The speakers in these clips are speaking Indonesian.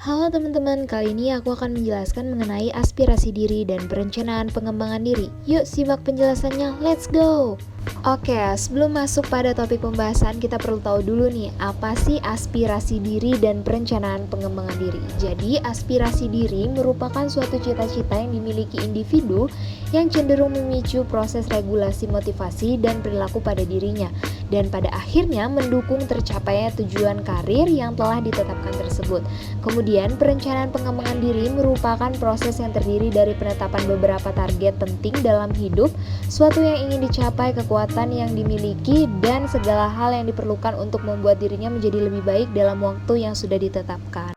Halo teman-teman, kali ini aku akan menjelaskan mengenai aspirasi diri dan perencanaan pengembangan diri. Yuk simak penjelasannya, let's go! Oke, sebelum masuk pada topik pembahasan, kita perlu tahu dulu nih, apa sih aspirasi diri dan perencanaan pengembangan diri. Jadi, aspirasi diri merupakan suatu cita-cita yang dimiliki individu yang cenderung memicu proses regulasi motivasi dan perilaku pada dirinya, dan pada akhirnya mendukung tercapainya tujuan karir yang telah ditetapkan tersebut. Kemudian, perencanaan pengembangan diri merupakan proses yang terdiri dari penetapan beberapa target penting dalam hidup, suatu yang ingin dicapai, kekuatan yang dimiliki, dan segala hal yang diperlukan untuk membuat dirinya menjadi lebih baik dalam waktu yang sudah ditetapkan.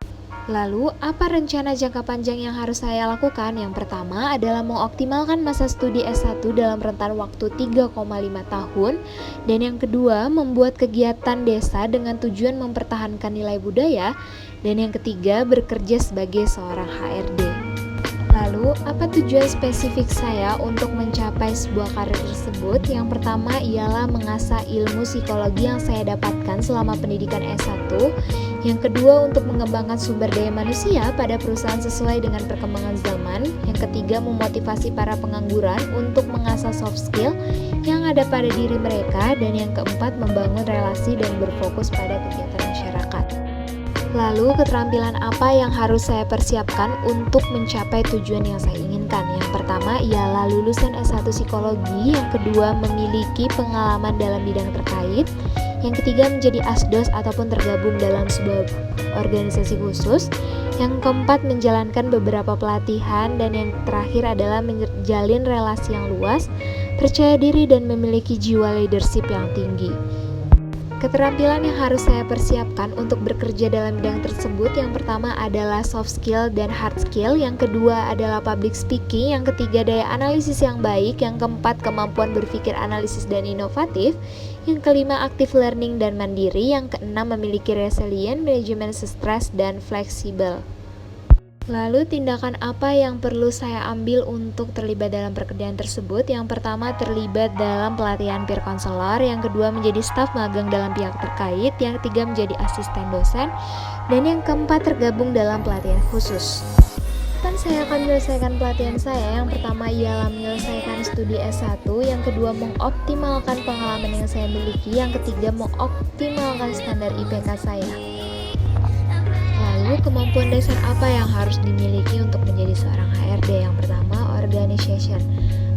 Lalu, apa rencana jangka panjang yang harus saya lakukan? Yang pertama adalah mengoptimalkan masa studi S1 dalam rentan waktu 3,5 tahun. Dan yang kedua, membuat kegiatan desa dengan tujuan mempertahankan nilai budaya. Dan yang ketiga, bekerja sebagai seorang HRD. Lalu, apa tujuan spesifik saya untuk mencapai sebuah karir tersebut? Yang pertama ialah mengasah ilmu psikologi yang saya dapatkan selama pendidikan S1. Yang kedua, untuk mengembangkan sumber daya manusia pada perusahaan sesuai dengan perkembangan zaman. Yang ketiga, memotivasi para pengangguran untuk mengasah soft skill yang ada pada diri mereka. Dan yang keempat, membangun relasi dan berfokus pada kegiatan masyarakat. Lalu, keterampilan apa yang harus saya persiapkan untuk mencapai tujuan yang saya inginkan? Yang pertama ialah lulusan S1 psikologi, yang kedua memiliki pengalaman dalam bidang terkait, yang ketiga menjadi asdos ataupun tergabung dalam sebuah organisasi khusus, yang keempat menjalankan beberapa pelatihan, dan yang terakhir adalah menjalin relasi yang luas, percaya diri, dan memiliki jiwa leadership yang tinggi. Keterampilan yang harus saya persiapkan untuk bekerja dalam bidang tersebut, yang pertama adalah soft skill dan hard skill, yang kedua adalah public speaking, yang ketiga daya analisis yang baik, yang keempat kemampuan berpikir analisis dan inovatif, yang kelima active learning dan mandiri, yang keenam memiliki resilient, manajemen stres, dan fleksibel. Lalu, tindakan apa yang perlu saya ambil untuk terlibat dalam pekerjaan tersebut? Yang pertama, terlibat dalam pelatihan peer counselor, yang kedua menjadi staf magang dalam pihak terkait, yang ketiga menjadi asisten dosen, dan yang keempat tergabung dalam pelatihan khusus. Saya akan menyelesaikan pelatihan saya. Yang pertama ialah menyelesaikan studi S1, yang kedua mengoptimalkan pengalaman yang saya miliki, yang ketiga mengoptimalkan standar IPK saya. Lalu, kemampuan dasar apa yang harus dimiliki untuk menjadi seorang HRD? Yang pertama, organization.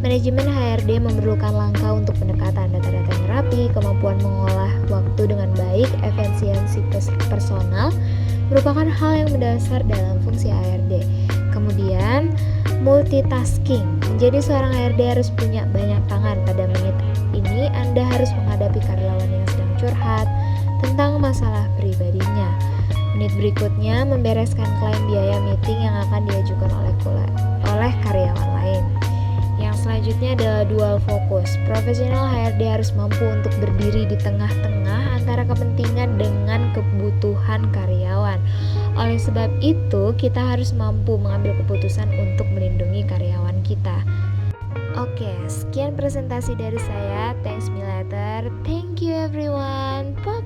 Manajemen HRD memerlukan langkah untuk pendekatan data-data yang rapi, kemampuan mengolah waktu dengan baik, efisiensi personal merupakan hal yang mendasar dalam fungsi HRD. Kemudian, multitasking. Menjadi seorang HRD harus punya banyak tangan. Pada menit ini, Anda harus menghadapi karyawan yang sedang curhat tentang masalah pribadinya. Menit berikutnya, membereskan klaim biaya meeting yang akan diajukan oleh karyawan lain. Yang selanjutnya adalah dual fokus. Profesional HRD harus mampu untuk berdiri di tengah-tengah antara kepentingan dengan kebutuhan karyawan. Oleh sebab itu, kita harus mampu mengambil keputusan untuk melindungi karyawan kita. Oke, sekian presentasi dari saya. Thanks me later. Thank you everyone. Bye.